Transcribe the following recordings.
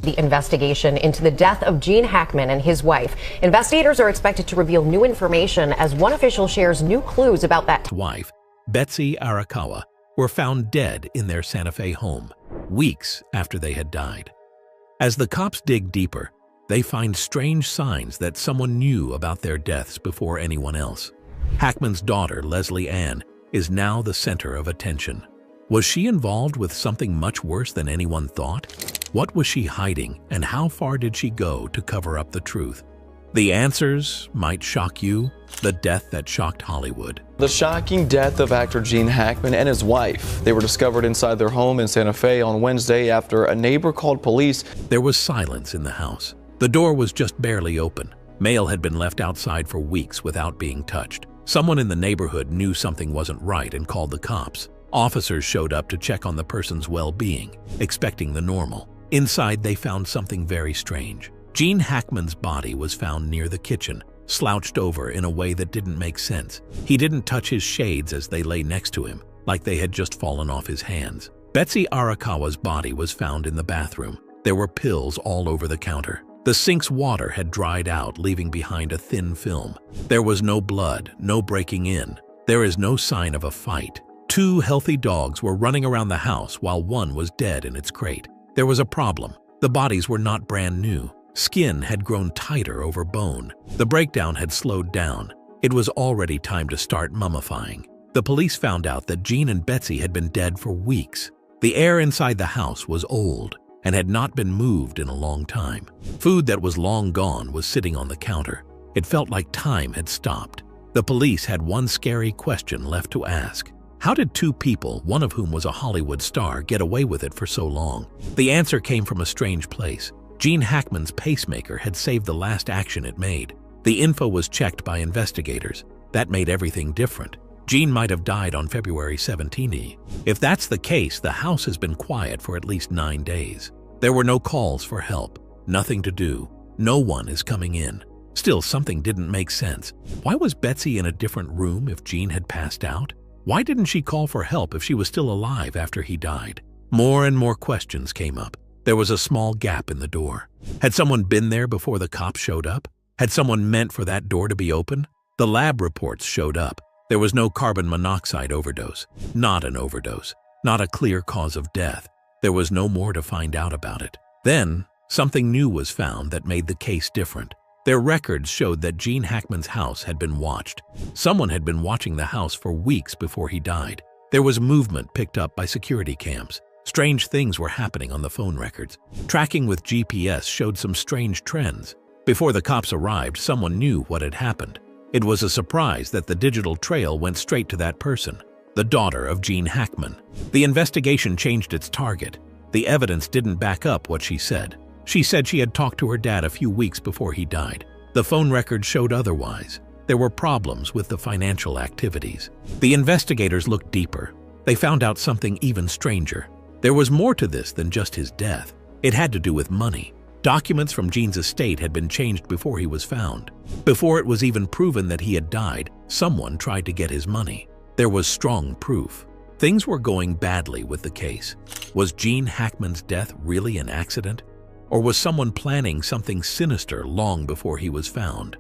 The investigation into the death of Gene Hackman and his wife. Investigators are expected to reveal new information as one official shares new clues about that wife, Betsy Arakawa, were found dead in their Santa Fe home, weeks after they had died. As the cops dig deeper, they find strange signs that someone knew about their deaths before anyone else. Hackman's daughter, Leslie Ann, is now the center of attention. Was she involved with something much worse than anyone thought? What was she hiding, and how far did she go to cover up the truth? The answers might shock you, the death that shocked Hollywood. The shocking death of actor Gene Hackman and his wife. They were discovered inside their home in Santa Fe on Wednesday after a neighbor called police. There was silence in the house. The door was just barely open. Mail had been left outside for weeks without being touched. Someone in the neighborhood knew something wasn't right and called the cops. Officers showed up to check on the person's well-being, expecting the normal. Inside, they found something very strange. Gene Hackman's body was found near the kitchen, slouched over in a way that didn't make sense. He didn't touch his shades as they lay next to him, like they had just fallen off his hands. Betsy Arakawa's body was found in the bathroom. There were pills all over the counter. The sink's water had dried out, leaving behind a thin film. There was no blood, no breaking in. There is no sign of a fight. 2 healthy dogs were running around the house while one was dead in its crate. There was a problem. The bodies were not brand new. Skin had grown tighter over bone. The breakdown had slowed down. It was already time to start mummifying. The police found out that Gene and Betsy had been dead for weeks. The air inside the house was old and had not been moved in a long time. Food that was long gone was sitting on the counter. It felt like time had stopped. The police had one scary question left to ask. How did 2 people, one of whom was a Hollywood star, get away with it for so long? The answer came from a strange place. Gene Hackman's pacemaker had saved the last action it made. The info was checked by investigators. That made everything different. Gene might have died on February 17th. If that's the case, the house has been quiet for at least 9 days. There were no calls for help, nothing to do. No one is coming in. Still, something didn't make sense. Why was Betsy in a different room if Gene had passed out? Why didn't she call for help if she was still alive after he died? More and more questions came up. There was a small gap in the door. Had someone been there before the cops showed up? Had someone meant for that door to be open? The lab reports showed up. There was no carbon monoxide overdose. Not an overdose. Not a clear cause of death. There was no more to find out about it. Then, something new was found that made the case different. Their records showed that Gene Hackman's house had been watched. Someone had been watching the house for weeks before he died. There was movement picked up by security cams. Strange things were happening on the phone records. Tracking with GPS showed some strange trends. Before the cops arrived, someone knew what had happened. It was a surprise that the digital trail went straight to that person, the daughter of Gene Hackman. The investigation changed its target. The evidence didn't back up what she said. She said she had talked to her dad a few weeks before he died. The phone record showed otherwise. There were problems with the financial activities. The investigators looked deeper. They found out something even stranger. There was more to this than just his death. It had to do with money. Documents from Gene's estate had been changed before he was found. Before it was even proven that he had died, someone tried to get his money. There was strong proof. Things were going badly with the case. Was Gene Hackman's death really an accident? Or was someone planning something sinister long before he was found?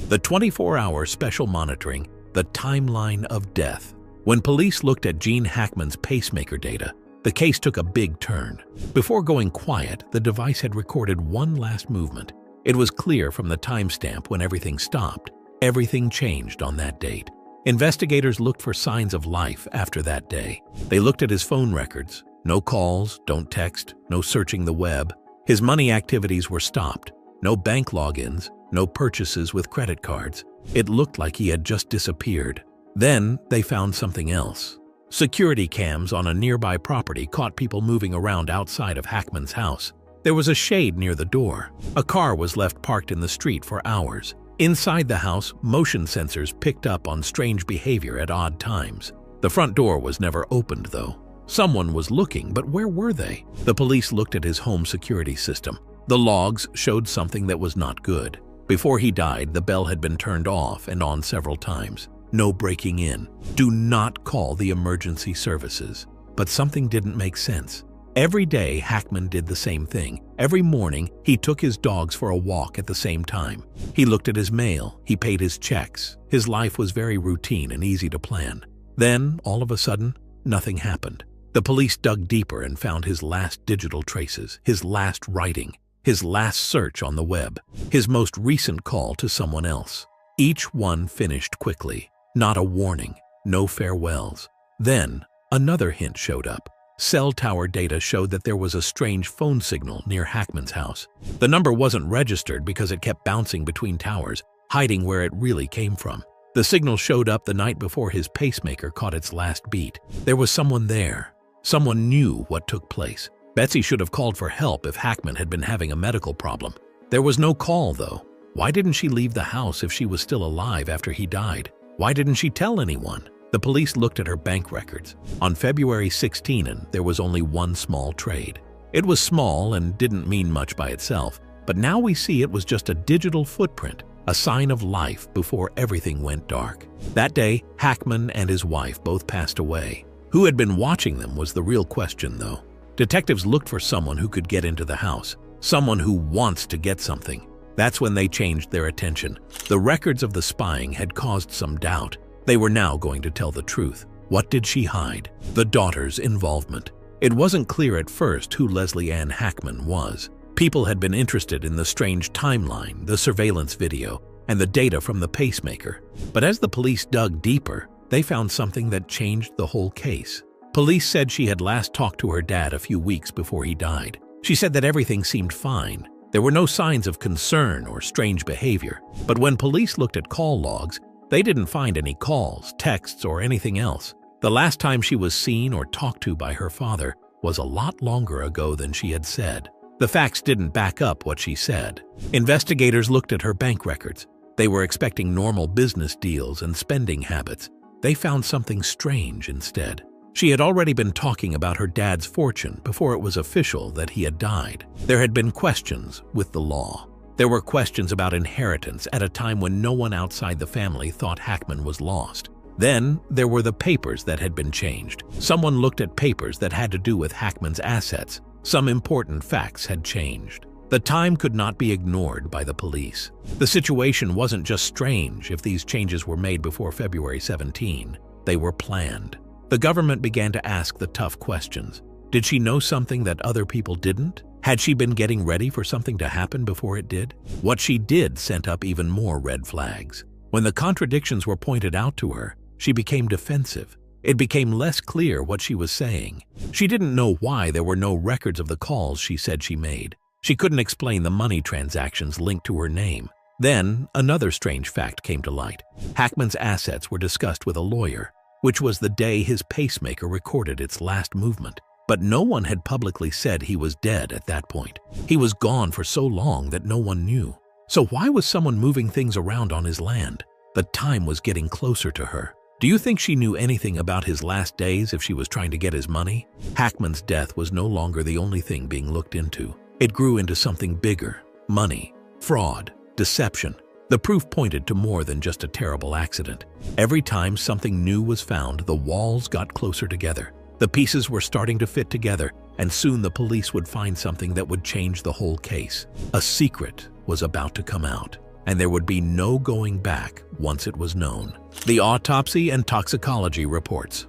The 24-hour special monitoring, the timeline of death. When police looked at Gene Hackman's pacemaker data, the case took a big turn. Before going quiet, the device had recorded one last movement. It was clear from the timestamp when everything stopped. Everything changed on that date. Investigators looked for signs of life after that day. They looked at his phone records. No calls, don't text, no searching the web. His money activities were stopped. No bank logins, no purchases with credit cards. It looked like he had just disappeared. Then they found something else. Security cams on a nearby property caught people moving around outside of Hackman's house. There was a shade near the door. A car was left parked in the street for hours. Inside the house, motion sensors picked up on strange behavior at odd times. The front door was never opened, though. Someone was looking, but where were they? The police looked at his home security system. The logs showed something that was not good. Before he died, the bell had been turned off and on several times. No breaking in. Do not call the emergency services. But something didn't make sense. Every day, Hackman did the same thing. Every morning, he took his dogs for a walk at the same time. He looked at his mail, he paid his checks. His life was very routine and easy to plan. Then, all of a sudden, nothing happened. The police dug deeper and found his last digital traces, his last writing, his last search on the web, his most recent call to someone else. Each one finished quickly. Not a warning, no farewells. Then, another hint showed up. Cell tower data showed that there was a strange phone signal near Hackman's house. The number wasn't registered because it kept bouncing between towers, hiding where it really came from. The signal showed up the night before his pacemaker caught its last beat. There was someone there. Someone knew what took place. Betsy should have called for help if Hackman had been having a medical problem. There was no call, though. Why didn't she leave the house if she was still alive after he died? Why didn't she tell anyone? The police looked at her bank records. On February 16, there was only one small trade. It was small and didn't mean much by itself, but now we see it was just a digital footprint, a sign of life before everything went dark. That day, Hackman and his wife both passed away. Who had been watching them was the real question, though. Detectives looked for someone who could get into the house, someone who wants to get something. That's when they changed their attention. The records of the spying had caused some doubt. They were now going to tell the truth. What did she hide? The daughter's involvement. It wasn't clear at first who Leslie Ann Hackman was. People had been interested in the strange timeline, the surveillance video, and the data from the pacemaker. But as the police dug deeper, they found something that changed the whole case. Police said she had last talked to her dad a few weeks before he died. She said that everything seemed fine. There were no signs of concern or strange behavior. But when police looked at call logs, they didn't find any calls, texts, or anything else. The last time she was seen or talked to by her father was a lot longer ago than she had said. The facts didn't back up what she said. Investigators looked at her bank records. They were expecting normal business deals and spending habits. They found something strange instead. She had already been talking about her dad's fortune before it was official that he had died. There had been questions with the law. There were questions about inheritance at a time when no one outside the family thought Hackman was lost. Then there were the papers that had been changed. Someone looked at papers that had to do with Hackman's assets. Some important facts had changed. The time could not be ignored by the police. The situation wasn't just strange if these changes were made before February 17. They were planned. The government began to ask the tough questions. Did she know something that other people didn't? Had she been getting ready for something to happen before it did? What she did sent up even more red flags. When the contradictions were pointed out to her, she became defensive. It became less clear what she was saying. She didn't know why there were no records of the calls she said she made. She couldn't explain the money transactions linked to her name. Then, another strange fact came to light. Hackman's assets were discussed with a lawyer, which was the day his pacemaker recorded its last movement. But no one had publicly said he was dead at that point. He was gone for so long that no one knew. So why was someone moving things around on his land? The time was getting closer to her. Do you think she knew anything about his last days if she was trying to get his money? Hackman's death was no longer the only thing being looked into. It grew into something bigger: money, fraud, deception. The proof pointed to more than just a terrible accident. Every time something new was found, the walls got closer together. The pieces were starting to fit together, and soon the police would find something that would change the whole case. A secret was about to come out, and there would be no going back once it was known. The autopsy and toxicology reports.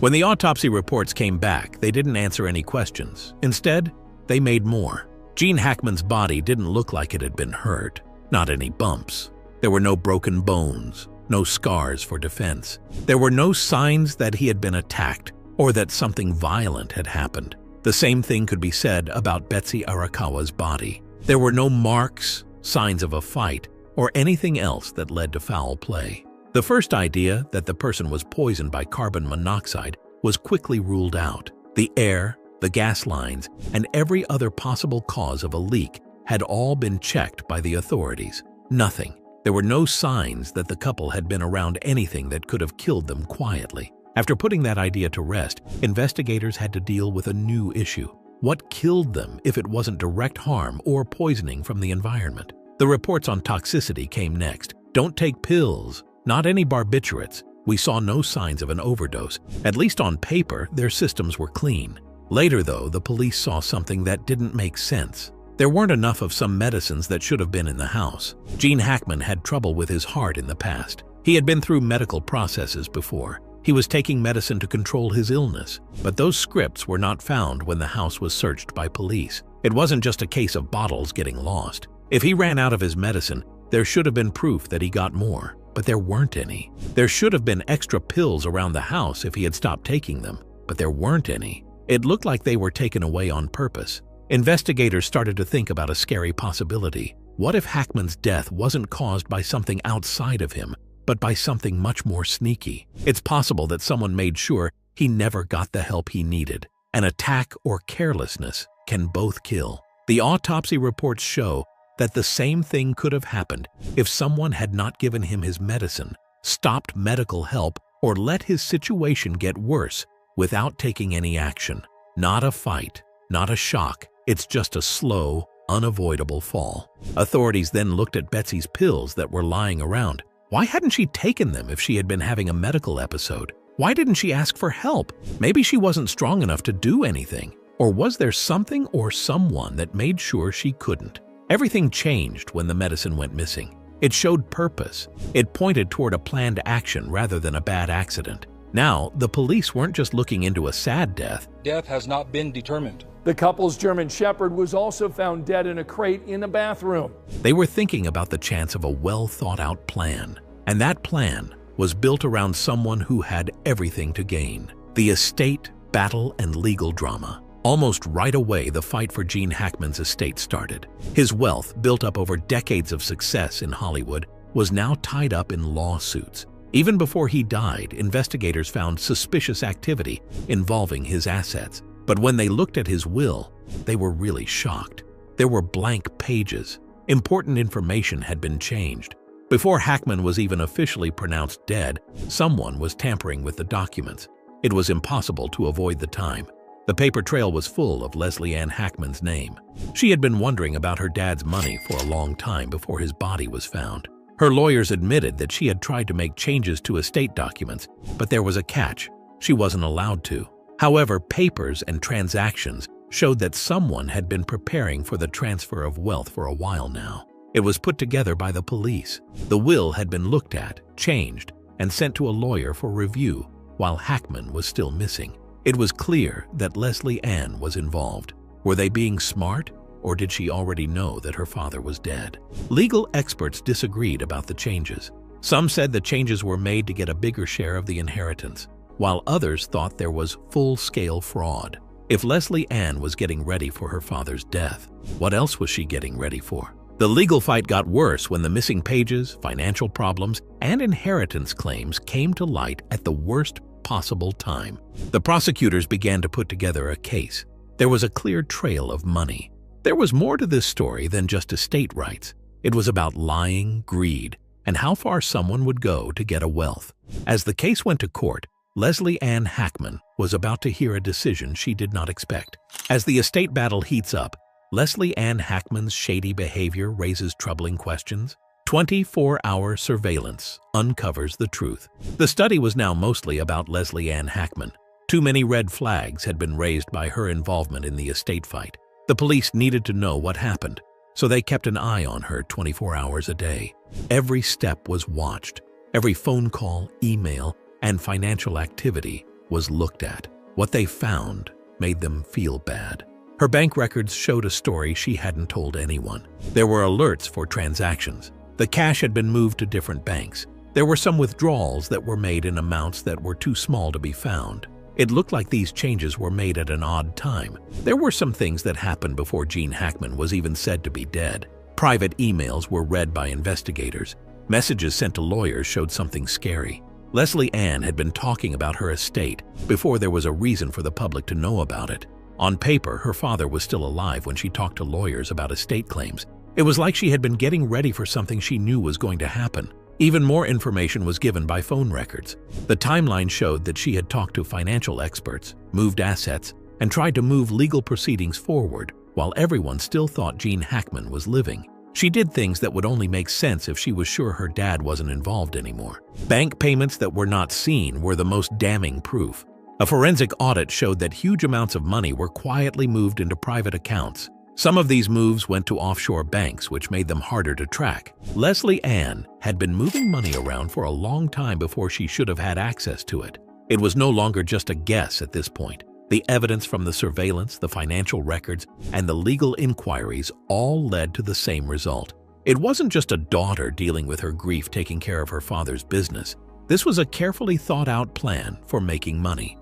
When the autopsy reports came back, they didn't answer any questions. Instead, they made more. Gene Hackman's body didn't look like it had been hurt. Not any bumps. There were no broken bones, no scars for defense. There were no signs that he had been attacked or that something violent had happened. The same thing could be said about Betsy Arakawa's body. There were no marks, signs of a fight, or anything else that led to foul play. The first idea, that the person was poisoned by carbon monoxide, was quickly ruled out. The air, the gas lines, and every other possible cause of a leak had all been checked by the authorities. Nothing. There were no signs that the couple had been around anything that could have killed them quietly. After putting that idea to rest, investigators had to deal with a new issue. What killed them if it wasn't direct harm or poisoning from the environment? The reports on toxicity came next. Don't take pills, not any barbiturates. We saw no signs of an overdose. At least on paper, their systems were clean. Later, though, the police saw something that didn't make sense. There weren't enough of some medicines that should have been in the house. Gene Hackman had trouble with his heart in the past. He had been through medical processes before. He was taking medicine to control his illness, but those scripts were not found when the house was searched by police. It wasn't just a case of bottles getting lost. If he ran out of his medicine, there should have been proof that he got more, but there weren't any. There should have been extra pills around the house if he had stopped taking them, but there weren't any. It looked like they were taken away on purpose. Investigators started to think about a scary possibility. What if Hackman's death wasn't caused by something outside of him, but by something much more sneaky? It's possible that someone made sure he never got the help he needed. An attack or carelessness can both kill. The autopsy reports show that the same thing could have happened if someone had not given him his medicine, stopped medical help, or let his situation get worse without taking any action. Not a fight, not a shock. It's just a slow, unavoidable fall. Authorities then looked at Betsy's pills that were lying around. Why hadn't she taken them if she had been having a medical episode? Why didn't she ask for help? Maybe she wasn't strong enough to do anything. Or was there something or someone that made sure she couldn't? Everything changed when the medicine went missing. It showed purpose. It pointed toward a planned action rather than a bad accident. Now, the police weren't just looking into a sad death. Death has not been determined. The couple's German Shepherd was also found dead in a crate in a bathroom. They were thinking about the chance of a well-thought-out plan. And that plan was built around someone who had everything to gain. The estate, battle, and legal drama. Almost right away, the fight for Gene Hackman's estate started. His wealth, built up over decades of success in Hollywood, was now tied up in lawsuits. Even before he died, investigators found suspicious activity involving his assets. But when they looked at his will, they were really shocked. There were blank pages. Important information had been changed. Before Hackman was even officially pronounced dead, someone was tampering with the documents. It was impossible to avoid the time. The paper trail was full of Leslie Ann Hackman's name. She had been wondering about her dad's money for a long time before his body was found. Her lawyers admitted that she had tried to make changes to estate documents, but there was a catch. She wasn't allowed to. However, papers and transactions showed that someone had been preparing for the transfer of wealth for a while now. It was put together by the police. The will had been looked at, changed, and sent to a lawyer for review while Hackman was still missing. It was clear that Leslie Ann was involved. Were they being smart, or did she already know that her father was dead? Legal experts disagreed about the changes. Some said the changes were made to get a bigger share of the inheritance, while others thought there was full-scale fraud. If Leslie Ann was getting ready for her father's death, what else was she getting ready for? The legal fight got worse when the missing pages, financial problems, and inheritance claims came to light at the worst possible time. The prosecutors began to put together a case. There was a clear trail of money. There was more to this story than just estate rights. It was about lying, greed, and how far someone would go to get a wealth. As the case went to court, Leslie Ann Hackman was about to hear a decision she did not expect. As the estate battle heats up, Leslie Ann Hackman's shady behavior raises troubling questions. 24-hour surveillance uncovers the truth. The study was now mostly about Leslie Ann Hackman. Too many red flags had been raised by her involvement in the estate fight. The police needed to know what happened, so they kept an eye on her 24 hours a day. Every step was watched. Every phone call, email, and financial activity was looked at. What they found made them feel bad. Her bank records showed a story she hadn't told anyone. There were alerts for transactions. The cash had been moved to different banks. There were some withdrawals that were made in amounts that were too small to be found. It looked like these changes were made at an odd time. There were some things that happened before Gene Hackman was even said to be dead. Private emails were read by investigators. Messages sent to lawyers showed something scary. Leslie Ann had been talking about her estate before there was a reason for the public to know about it. On paper, her father was still alive when she talked to lawyers about estate claims. It was like she had been getting ready for something she knew was going to happen. Even more information was given by phone records. The timeline showed that she had talked to financial experts, moved assets, and tried to move legal proceedings forward while everyone still thought Gene Hackman was living. She did things that would only make sense if she was sure her dad wasn't involved anymore. Bank payments that were not seen were the most damning proof. A forensic audit showed that huge amounts of money were quietly moved into private accounts. Some of these moves went to offshore banks, which made them harder to track. Leslie Ann had been moving money around for a long time before she should have had access to it. It was no longer just a guess at this point. The evidence from the surveillance, the financial records, and the legal inquiries all led to the same result. It wasn't just a daughter dealing with her grief taking care of her father's business. This was a carefully thought-out plan for making money.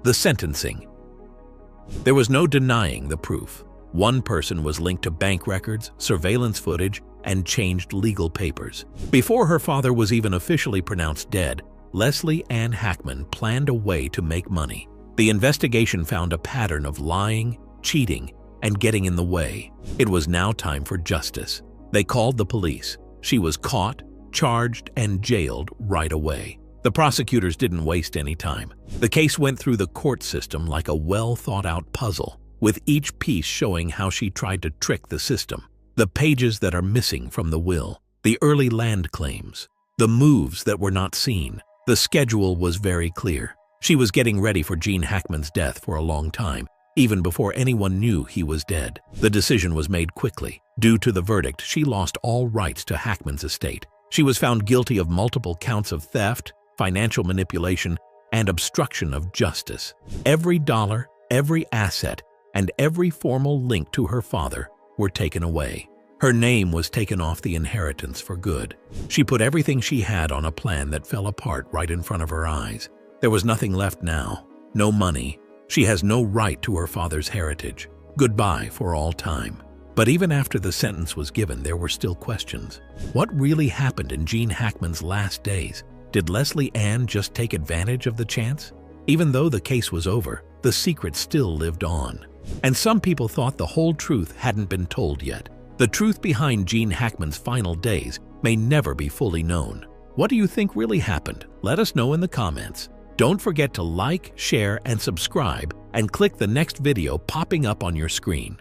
The sentencing. There was no denying the proof. One person was linked to bank records, surveillance footage, and changed legal papers. Before her father was even officially pronounced dead, Leslie Ann Hackman planned a way to make money. The investigation found a pattern of lying, cheating, and getting in the way. It was now time for justice. They called the police. She was caught, charged, and jailed right away. The prosecutors didn't waste any time. The case went through the court system like a well-thought-out puzzle, with each piece showing how she tried to trick the system. The pages that are missing from the will, the early land claims, the moves that were not seen. The schedule was very clear. She was getting ready for Gene Hackman's death for a long time, even before anyone knew he was dead. The decision was made quickly. Due to the verdict, she lost all rights to Hackman's estate. She was found guilty of multiple counts of theft, financial manipulation, and obstruction of justice. Every dollar, every asset, and every formal link to her father were taken away. Her name was taken off the inheritance for good. She put everything she had on a plan that fell apart right in front of her eyes. There was nothing left now. No money. She has no right to her father's heritage. Goodbye for all time. But even after the sentence was given, there were still questions. What really happened in Gene Hackman's last days? Did Leslie Ann just take advantage of the chance? Even though the case was over, the secret still lived on. And some people thought the whole truth hadn't been told yet. The truth behind Gene Hackman's final days may never be fully known. What do you think really happened? Let us know in the comments. Don't forget to like, share, and subscribe, and click the next video popping up on your screen.